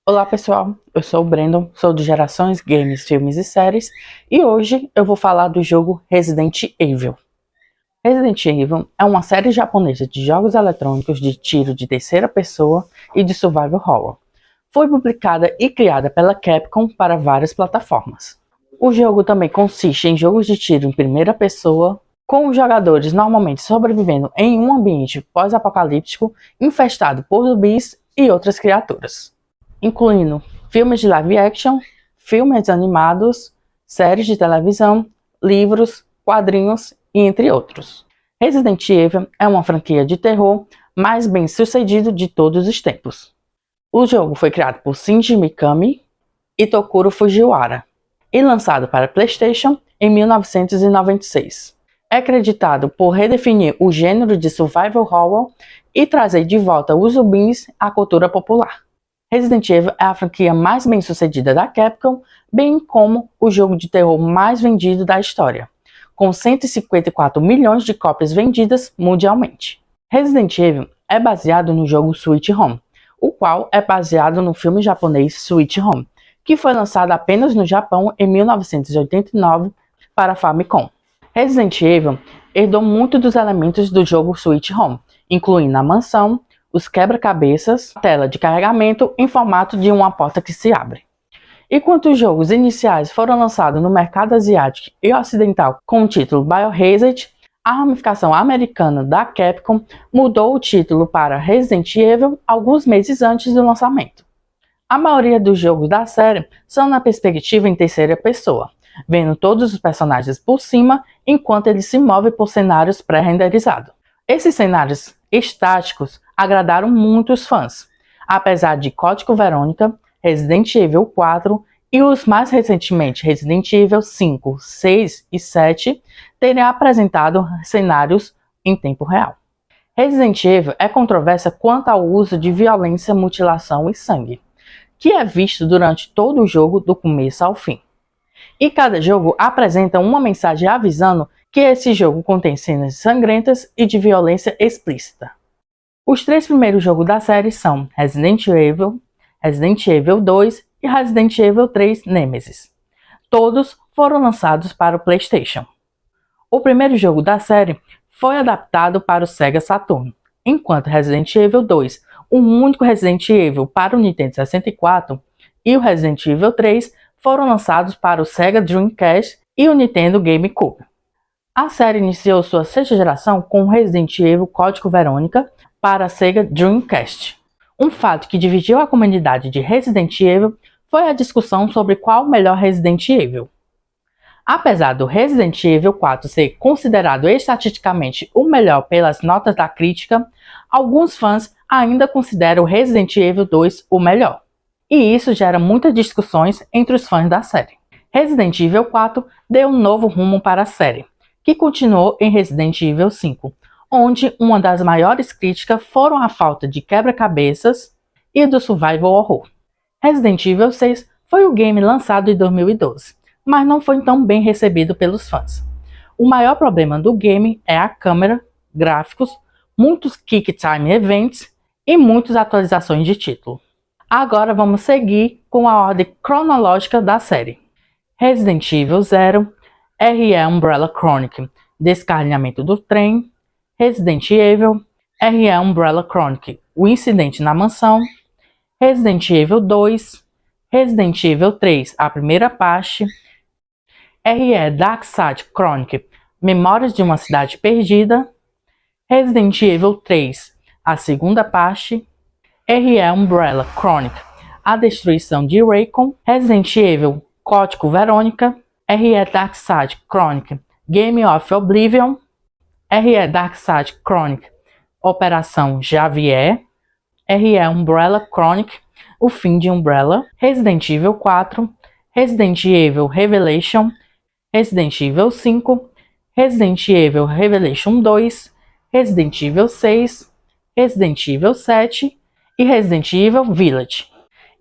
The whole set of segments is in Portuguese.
Olá pessoal, eu sou o Brandon, sou de Gerações Games, Filmes e Séries e hoje eu vou falar do jogo Resident Evil. Resident Evil é uma série japonesa de jogos eletrônicos de tiro de terceira pessoa e de survival horror. Foi publicada e criada pela Capcom para várias plataformas. O jogo também consiste em jogos de tiro em primeira pessoa, com os jogadores normalmente sobrevivendo em um ambiente pós-apocalíptico infestado por zumbis e outras criaturas, incluindo filmes de live action, filmes animados, séries de televisão, livros, quadrinhos e entre outros. Resident Evil é uma franquia de terror mais bem sucedido de todos os tempos. O jogo foi criado por Shinji Mikami e Tokuro Fujiwara e lançado para PlayStation em 1996. É acreditado por redefinir o gênero de survival horror e trazer de volta os zumbis à cultura popular. Resident Evil é a franquia mais bem sucedida da Capcom, bem como o jogo de terror mais vendido da história, com 154 milhões de cópias vendidas mundialmente. Resident Evil é baseado no jogo Sweet Home, o qual é baseado no filme japonês Sweet Home, que foi lançado apenas no Japão em 1989 para Famicom. Resident Evil herdou muito dos elementos do jogo Sweet Home, incluindo a mansão, os quebra-cabeças, a tela de carregamento em formato de uma porta que se abre. Enquanto os jogos iniciais foram lançados no mercado asiático e ocidental com o título Biohazard, a ramificação americana da Capcom mudou o título para Resident Evil alguns meses antes do lançamento. A maioria dos jogos da série são na perspectiva em terceira pessoa, vendo todos os personagens por cima enquanto eles se movem por cenários pré-renderizados. Esses cenários estáticos agradaram muitos fãs, apesar de Código Verônica, Resident Evil 4 e os mais recentemente Resident Evil 5, 6 e 7 terem apresentado cenários em tempo real. Resident Evil é controversa quanto ao uso de violência, mutilação e sangue, que é visto durante todo o jogo do começo ao fim. E cada jogo apresenta uma mensagem avisando que esse jogo contém cenas sangrentas e de violência explícita. Os três primeiros jogos da série são Resident Evil, Resident Evil 2 e Resident Evil 3 Nemesis. Todos foram lançados para o PlayStation. O primeiro jogo da série foi adaptado para o Sega Saturn, enquanto Resident Evil 2, o único Resident Evil para o Nintendo 64, e o Resident Evil 3 foram lançados para o Sega Dreamcast e o Nintendo GameCube. A série iniciou sua sexta geração com Resident Evil Código Verônica para a Sega Dreamcast. Um fato que dividiu a comunidade de Resident Evil foi a discussão sobre qual o melhor Resident Evil. Apesar do Resident Evil 4 ser considerado estatisticamente o melhor pelas notas da crítica, alguns fãs ainda consideram o Resident Evil 2 o melhor. E isso gera muitas discussões entre os fãs da série. Resident Evil 4 deu um novo rumo para a série, que continuou em Resident Evil 5, onde uma das maiores críticas foram a falta de quebra-cabeças e do survival horror. Resident Evil 6 foi o game lançado em 2012, mas não foi tão bem recebido pelos fãs. O maior problema do game é a câmera, gráficos, muitos Quick Time Events e muitas atualizações de título. Agora vamos seguir com a ordem cronológica da série. Resident Evil 0, RE Umbrella Chronicle, Descarrilhamento do Trem, Resident Evil, RE Umbrella Chronicle, O Incidente na Mansão, Resident Evil 2, Resident Evil 3, a primeira parte, RE Darkside Chronicle, Memórias de uma Cidade Perdida, Resident Evil 3, a segunda parte, RE Umbrella Chronicle, A Destruição de Raycon, Resident Evil Código Verônica, RE Darkside Chronicle, Game of Oblivion, RE Darkside Chronicle, Operação Javier, RE Umbrella Chronicle, O Fim de Umbrella, Resident Evil 4, Resident Evil Revelation, Resident Evil 5, Resident Evil Revelation 2, Resident Evil 6, Resident Evil 7 e Resident Evil Village.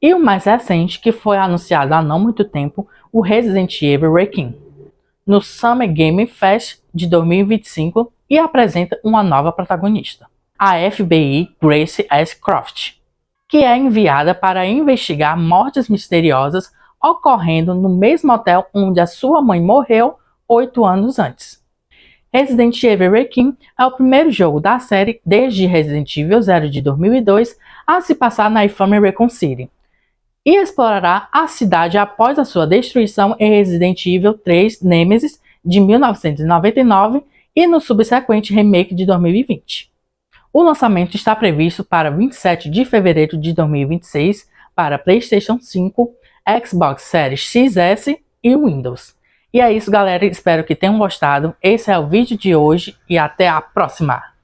E o mais recente, que foi anunciado há não muito tempo, o Resident Evil Requiem, no Summer Game Fest de 2025 e apresenta uma nova protagonista, a FBI Grace S. Croft. que é enviada para investigar mortes misteriosas ocorrendo no mesmo hotel onde a sua mãe morreu 8 anos antes. Resident Evil Requiem é o primeiro jogo da série desde Resident Evil 0 de 2002 a se passar na infame Raccoon City, e explorará a cidade após a sua destruição em Resident Evil 3 Nemesis de 1999 e no subsequente remake de 2020. O lançamento está previsto para 27 de fevereiro de 2026 para PlayStation 5, Xbox Series XS e Windows. E é isso, galera. Espero que tenham gostado. Esse é o vídeo de hoje e até a próxima!